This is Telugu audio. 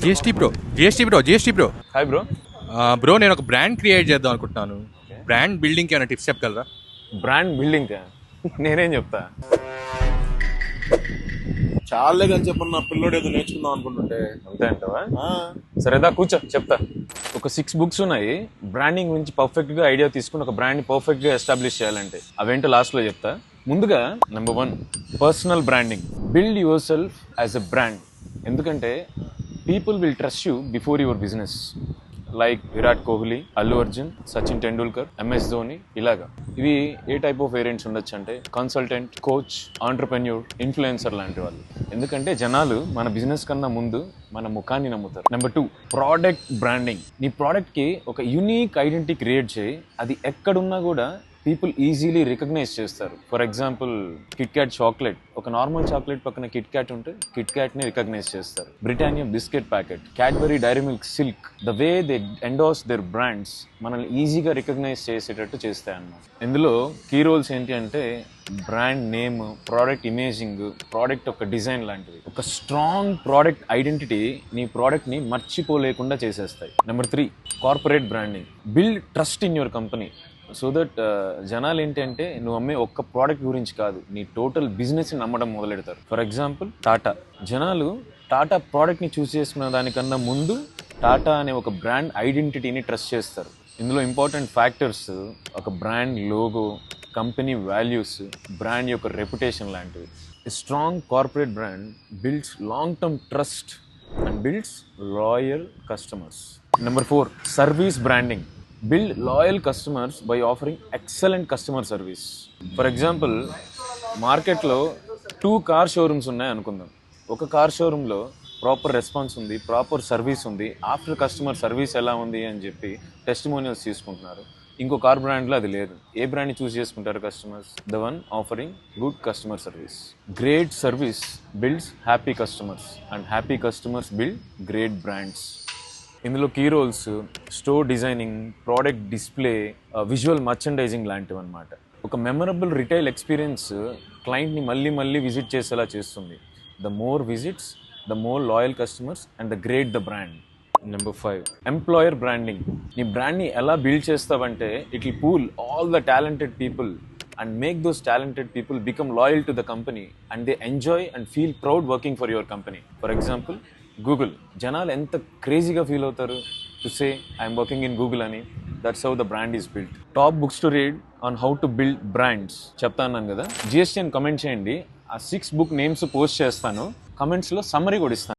GST bro. Hi bro. Bro నేను ఒక బ్రాండ్ క్రియేట్ చేద్దాం అనుకుంటున్నాను. బ్రాండ్ బిల్డింగ్కి ఏమైనా టిప్స్ చెప్పగలరా? బ్రాండ్ బిల్డింగ్ నేనేం చెప్తా. చాలే కానీ చెప్పన్న పిల్లోడు ఏదో నేర్చుకుందాం అనుకుంటుంటే. అంతే అంటావా? సరేదా కూర్చో చెప్తా. ఒక 6 బుక్స్ ఉన్నాయి బ్రాండింగ్ గురించి పర్ఫెక్ట్ గా ఐడియా తీసుకుని ఒక బ్రాండ్ పర్ఫెక్ట్ గా ఎస్టాబ్లిష్ చేయాలంటే. అవేంటో లాస్ట్ లో చెప్తా. ముందుగా number 1 personal branding. Build yourself as a brand. ఎందుకంటే people will trust you before your business. Like Virat Kohli, Allu Arjun, Sachin Tendulkar, MS Dhoni, ఇలాగా. ఇవి ఏ టైప్ ఆఫ్ వేరియంట్స్ ఉండొచ్చు అంటే కన్సల్టెంట్, కోచ్, ఆంటర్ప్రెన్యూర్, ఇన్ఫ్లుయెన్సర్ లాంటి వాళ్ళు. ఎందుకంటే జనాలు మన బిజినెస్ కన్నా ముందు మన ముఖాన్ని నమ్ముతారు. Number 2 product branding. నీ ప్రోడక్ట్కి ఒక యూనిక్ ఐడెంటిటీ క్రియేట్ చేయి. అది ఎక్కడున్నా కూడా పీపుల్ ఈజీలీ రికగ్నైజ్ చేస్తారు. For example Kit Kat chocolate, ఒక నార్మల్ చాక్లెట్ పక్కన కిట్ క్యాట్ ఉంటే కిట్ క్యాట్ని రికగ్నైజ్ చేస్తారు. Britannia biscuit packet, Cadbury Dairy Milk, Silk, the way they endorse their brands మనల్ని ఈజీగా రికగ్నైజ్ చేసేటట్టు చేస్తాయి అన్నమాట. ఇందులో కీ రోల్స్ ఏంటి అంటే brand name, product imaging, product ఒక డిజైన్ లాంటివి. ఒక స్ట్రాంగ్ ప్రోడక్ట్ ఐడెంటిటీ నీ ప్రోడక్ట్ని మర్చిపోలేకుండా చేసేస్తాయి. Number 3 corporate branding. Build trust in your company so that జనాలు ఏంటంటే నువ్వు అమ్మే ఒక్క ప్రోడక్ట్ గురించి కాదు, నీ టోటల్ బిజినెస్ని నమ్మడం మొదలెడతారు. For example Tata. జనాలు టాటా ప్రోడక్ట్ని చూస్ చేసుకున్న దానికన్నా ముందు టాటా అనే ఒక బ్రాండ్ ఐడెంటిటీని ట్రస్ట్ చేస్తారు. ఇందులో ఇంపార్టెంట్ ఫ్యాక్టర్స్ ఒక brand logo, company values, brand యొక్క రెప్యుటేషన్ లాంటివి. Strong corporate brand builds long term trust and builds loyal customers. Number 4 service branding. Build loyal customers by offering excellent customer service. For example, మార్కెట్లో 2 కార్ షోరూమ్స్ ఉన్నాయి అనుకుందాం. ఒక కార్ షోరూంలో ప్రాపర్ రెస్పాన్స్ ఉంది, ప్రాపర్ సర్వీస్ ఉంది, ఆఫ్టర్ కస్టమర్ సర్వీస్ ఎలా ఉంది అని చెప్పి టెస్టిమోనియల్స్ తీసుకుంటున్నారు. ఇంకో కార్ బ్రాండ్లో అది లేదు. ఏ బ్రాండ్ని చూస్ చేసుకుంటారు customers? The one offering good customer service. Great service builds happy customers and happy customers build great brands. ఇందులో key roles store designing, product display, visual merchandising లాంటివి అనమాట. ఒక మెమరబుల్ రిటైల్ ఎక్స్పీరియన్స్ క్లయింట్ని మళ్ళీ మళ్ళీ విజిట్ చేసేలా చేస్తుంది. The more visits, the more loyal customers and the great the brand. Number 5 employer branding. నీ బ్రాండ్ని ఎలా బిల్డ్ చేస్తావంటే it will pull all the talented people and make those talented people become loyal to the company and they enjoy and feel proud working for your company. For example, Google. జనాలు ఎంత క్రేజీగా ఫీల్ అవుతారు to say I'm working in Google అని. That's how the brand is build. Top books to read on how to build brands చెప్తా అన్నాను కదా. జిఎస్టీ అని కమెంట్ చేయండి. ఆ 6 బుక్ నేమ్స్ పోస్ట్ చేస్తాను. కమెంట్స్లో సమ్మరీ కూడా ఇస్తాను.